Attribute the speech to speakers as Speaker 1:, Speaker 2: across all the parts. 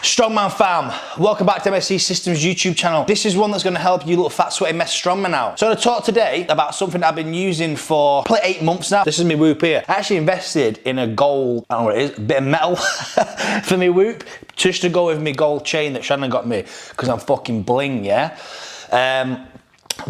Speaker 1: Strongman fam, welcome back to MSC Systems YouTube channel. This is one that's going to help you little fat sweaty mess strongman out. So I'm going to talk today about something that I've been using for probably 8 months now. This is my whoop here. I actually invested in a gold, I don't know what it is, a bit of metal for my whoop, just to go with my gold chain that Shannon got me, because I'm fucking bling, yeah?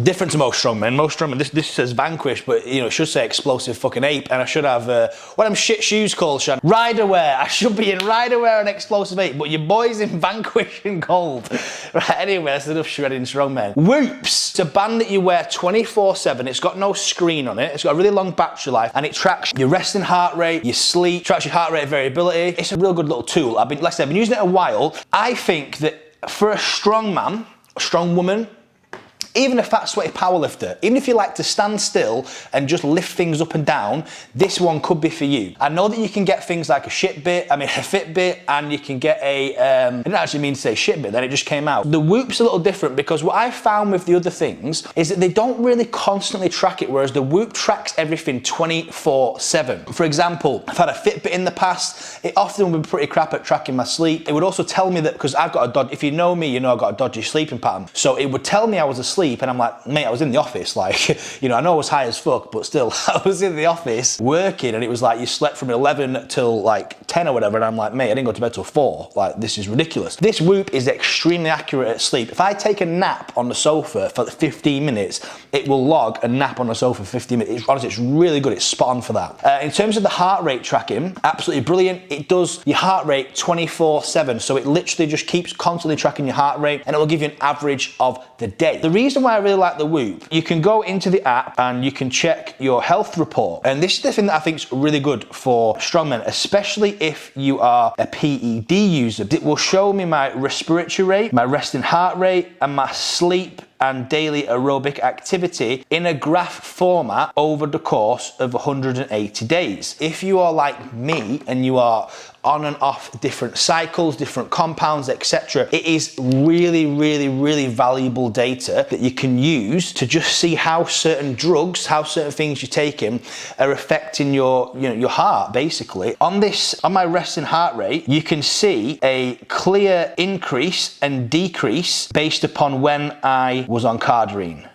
Speaker 1: Different to most strongmen. Most strongmen, this says Vanquish, but you know, it should say Explosive fucking Ape, and I should have, what are them shit shoes called, Shannon? Rider wear. I should be in Rider wear and Explosive Ape, but your boy's in Vanquish and gold. Right, anyway, that's enough shredding strongmen. Whoops. It's a band that you wear 24/7. It's got no screen on it. It's got a really long battery life, and it tracks your resting heart rate, your sleep, tracks your heart rate variability. It's a real good little tool. Like I said, I've been using it a while. I think that for a strong man, a strong woman, even a fat sweaty powerlifter, even if you like to stand still and just lift things up and down, this one could be for you. I know that you can get things like a Fitbit, and you can get a, I didn't actually mean to say shitbit, then it just came out. The Whoop's a little different because what I found with the other things is that they don't really constantly track it, whereas the Whoop tracks everything 24/7. For example, I've had a Fitbit in the past. It often would be pretty crap at tracking my sleep. It would also tell me that, because I've got a dodgy, if you know me, you know I've got a dodgy sleeping pattern. So it would tell me I was asleep, and I'm like, mate, I was in the office, like, you know, I know I was high as fuck, but still, I was in the office working, and it was like, you slept from 11 till like 10 or whatever, and I'm like, mate, I didn't go to bed till 4, like, this is ridiculous. This Whoop is extremely accurate at sleep. If I take a nap on the sofa for 15 minutes, it will log a nap on the sofa for 15 minutes. Honestly, it's really good, it's spot on for that. In terms of the heart rate tracking, absolutely brilliant. It does your heart rate 24/7, so it literally just keeps constantly tracking your heart rate, and it will give you an average of the day. The reason why I really like the Whoop, you can go into the app and you can check your health report, and this is the thing that I think is really good for strongmen, especially if you are a PED user. It will show me my respiratory rate, my resting heart rate, and my sleep and daily aerobic activity in a graph format over the course of 180 days. If you are like me and you are on and off different cycles, different compounds, etc., it is really valuable data that you can use to just see how certain drugs, how certain things you're taking are affecting your, you know, your heart, basically. On my resting heart rate, you can see a clear increase and decrease based upon when I was on Cardarine,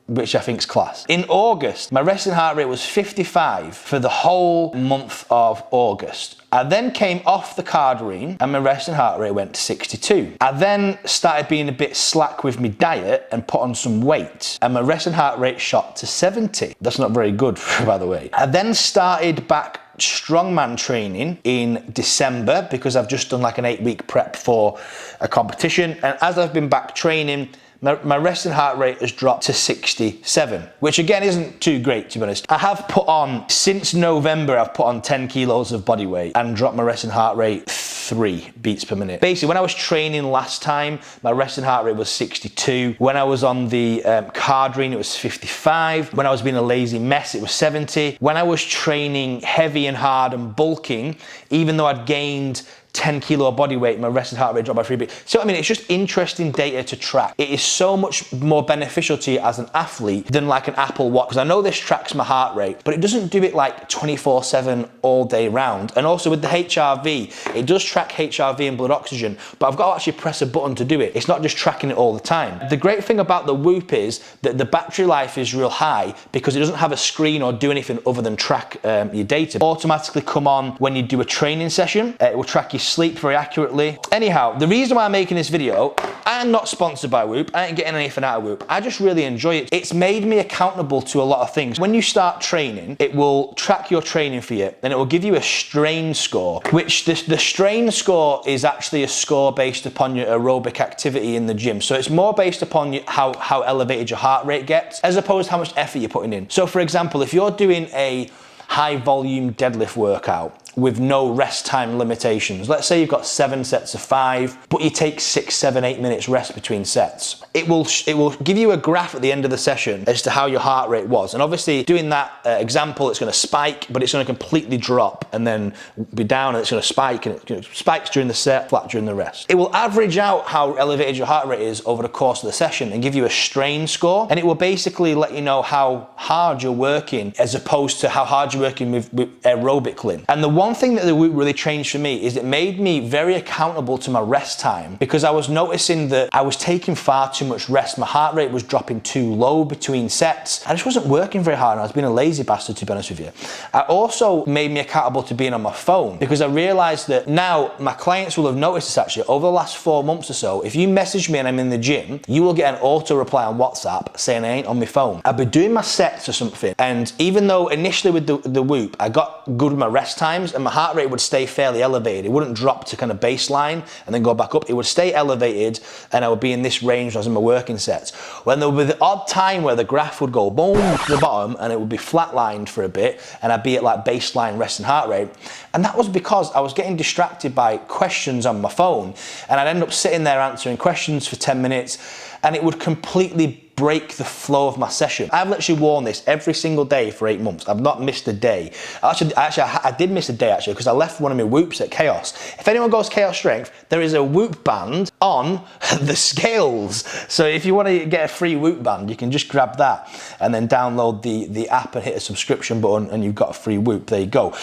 Speaker 1: which I think is class. In August, my resting heart rate was 55 for the whole month of August. I then came off the Cardarine and my resting heart rate went to 62. I then started being a bit slack with my diet and put on some weight, and my resting heart rate shot to 70. That's not very good, by the way. I then started back strongman training in December because I've just done like an 8-week prep for a competition, and as I've been back training, my resting heart rate has dropped to 67, which again isn't too great, to be honest. I have put on, since November, I've put on 10 kilos of body weight and dropped my resting heart rate 3 beats per minute. Basically, when I was training last time, my resting heart rate was 62. When I was on the Cardarine, it was 55. When I was being a lazy mess, it was 70. When I was training heavy and hard and bulking, even though I'd gained 10 kilo of body weight, my resting heart rate dropped by 3 beats. So I mean, it's just interesting data to track. It is so much more beneficial to you as an athlete than like an Apple Watch, because I know this tracks my heart rate, but it doesn't do it like 24/7 all day round. And also with the HRV, it does track HRV and blood oxygen, but I've got to actually press a button to do it. It's not just tracking it all the time. The great thing about the Whoop is that the battery life is real high because it doesn't have a screen or do anything other than track your data. It'll automatically come on when you do a training session. It will track your sleep very accurately. Anyhow, the reason why I'm making this video, I'm not sponsored by Whoop. I ain't getting anything out of Whoop. I just really enjoy it. It's made me accountable to a lot of things. When you start training, it will track your training for you, and it will give you a strain score, which the strain score is actually a score based upon your aerobic activity in the gym. So it's more based upon how elevated your heart rate gets, as opposed to how much effort you're putting in. So for example, if you're doing a high volume deadlift workout with no rest time limitations. Let's say you've got 7 sets of 5, but you take 6, 7, 8 minutes rest between sets. It will give you a graph at the end of the session as to how your heart rate was. And obviously doing that example, it's going to spike, but it's going to completely drop and then be down, and it's going to spike, and it spikes during the set, flat during the rest. It will average out how elevated your heart rate is over the course of the session and give you a strain score, and it will basically let you know how hard you're working as opposed to how hard you're working with aerobically. And the one one thing that the Whoop really changed for me is it made me very accountable to my rest time, because I was noticing that I was taking far too much rest. My heart rate was dropping too low between sets. I just wasn't working very hard, and I was being a lazy bastard, to be honest with you. I also made me accountable to being on my phone, because I realized that now my clients will have noticed this actually over the last 4 months or so. If you message me and I'm in the gym, you will get an auto reply on WhatsApp saying I ain't on my phone. I'd be doing my sets or something, and even though initially with the Whoop I got good with my rest times and my heart rate would stay fairly elevated, it wouldn't drop to kind of baseline and then go back up, it would stay elevated and I would be in this range when I was in my working sets. When there would be the odd time where the graph would go boom to the bottom and it would be flatlined for a bit and I'd be at like baseline resting heart rate, and that was because I was getting distracted by questions on my phone, and I'd end up sitting there answering questions for 10 minutes and it would completely break the flow of my session. I've literally worn this every single day for 8 months. I've not missed a day. Actually, I did miss a day actually, because I left one of my Whoops at Chaos. If anyone goes Chaos Strength, there is a Whoop band on the scales. So if you want to get a free Whoop band, you can just grab that and then download the app and hit a subscription button and you've got a free Whoop. There you go.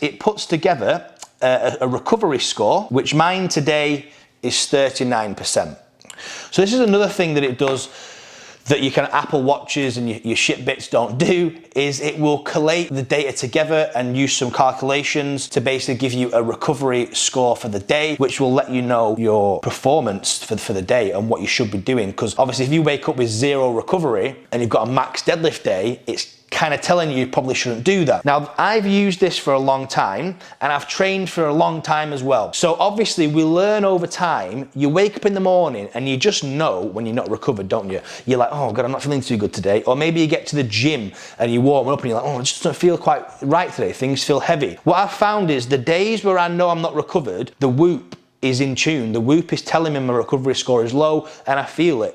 Speaker 1: It puts together a recovery score, which mine today is 39%. So this is another thing that it does that your kind of Apple Watches and your shit bits don't do, is it will collate the data together and use some calculations to basically give you a recovery score for the day, which will let you know your performance for the day and what you should be doing. Because obviously if you wake up with 0 recovery and you've got a max deadlift day, it's kind of telling you probably shouldn't do that. Now, I've used this for a long time and I've trained for a long time as well. So obviously we learn over time. You wake up in the morning and you just know when you're not recovered, don't you? You're like, oh God, I'm not feeling too good today. Or maybe you get to the gym and you warm up and you're like, oh, it just doesn't feel quite right today. Things feel heavy. What I've found is the days where I know I'm not recovered, the Whoop is in tune. The Whoop is telling me my recovery score is low and I feel it.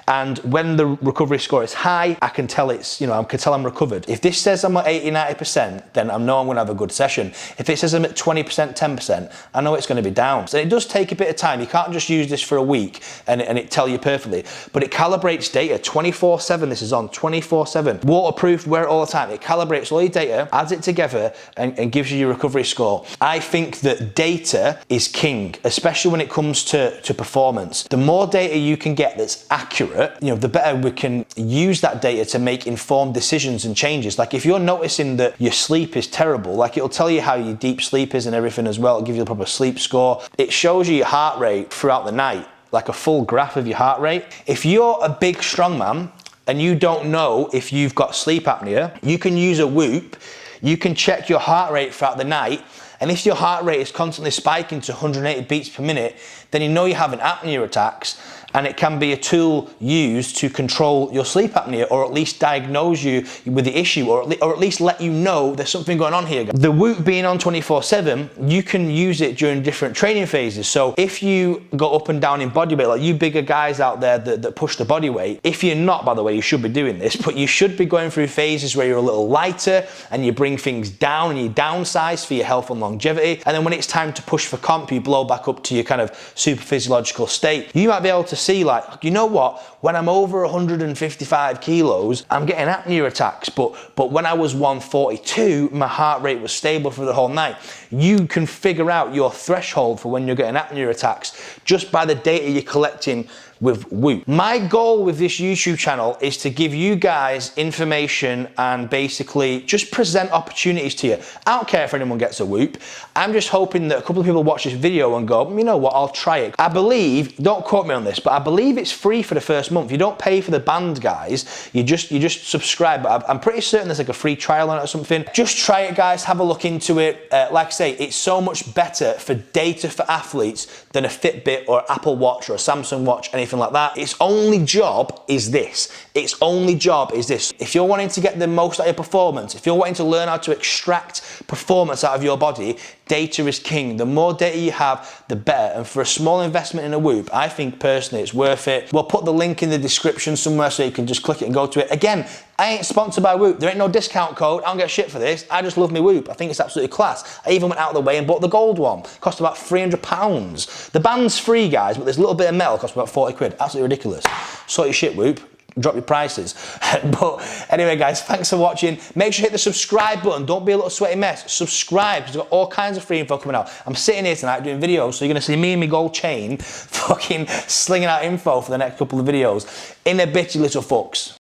Speaker 1: And when the recovery score is high, I can tell it's, you know, I can tell I'm recovered. If this says I'm at 80, 90%, then I know I'm gonna have a good session. If it says I'm at 20%, 10%, I know it's gonna be down. So it does take a bit of time. You can't just use this for a week and it tell you perfectly, but it calibrates data 24/7. This is on 24/7. Waterproof, wear it all the time. It calibrates all your data, adds it together and gives you your recovery score. I think that data is king, especially when it comes to performance. The more data you can get that's accurate, you know, the better we can use that data to make informed decisions and changes. Like if you're noticing that your sleep is terrible, like it'll tell you how your deep sleep is and everything as well. It'll give you the proper sleep score. It shows you your heart rate throughout the night, like a full graph of your heart rate. If you're a big strongman and you don't know if you've got sleep apnea, you can use a Whoop. You can check your heart rate throughout the night, and if your heart rate is constantly spiking to 180 beats per minute, then you know you're having apnea attacks, and it can be a tool used to control your sleep apnea, or at least diagnose you with the issue, or at least let you know there's something going on here. The Whoop being on 24/7, you can use it during different training phases. So if you go up and down in body weight, like you bigger guys out there that push the body weight, if you're not, by the way, you should be doing this, but you should be going through phases where you're a little lighter and you bring things down and you downsize for your health and longevity. And then when it's time to push for comp, you blow back up to your kind of super physiological state. You might be able to see, like, you know what, when I'm over 155 kilos, I'm getting apnea attacks, but when I was 142, my heart rate was stable for the whole night. You can figure out your threshold for when you're getting apnea attacks just by the data you're collecting with Whoop. My goal with this YouTube channel is to give you guys information and basically just present opportunities to you. I don't care if anyone gets a Whoop. I'm just hoping that a couple of people watch this video and go, you know what, I'll try it. I believe, don't quote me on this, but I believe it's free for the first month. You don't pay for the band, guys. You just subscribe. But I'm pretty certain there's like a free trial on it or something. Just try it, guys. Have a look into it. Like I say, it's so much better for data for athletes than a Fitbit or Apple Watch or a Samsung Watch, anything like that. Its only job is this. Its only job is this. If you're wanting to get the most out of your performance, if you're wanting to learn how to extract performance out of your body, data is king. The more data you have, the better. And for a small investment in a Whoop, I think personally it's worth it. We'll put the link in the description somewhere so you can just click it and go to it. Again, I ain't sponsored by Whoop. There ain't no discount code. I don't get shit for this. I just love my Whoop. I think it's absolutely class. I even went out of the way and bought the gold one. Cost about £300. The band's free, guys, but there's a little bit of metal. Cost about 40 quid. Absolutely ridiculous. Sort your shit, Whoop. drop your prices. But anyway, guys, thanks for watching. Make sure you hit the subscribe button. Don't be a little sweaty mess. Subscribe, because we've got all kinds of free info coming out. I'm sitting here tonight doing videos, so you're going to see me and my gold chain fucking slinging out info for the next couple of videos. In a bit, you little fucks.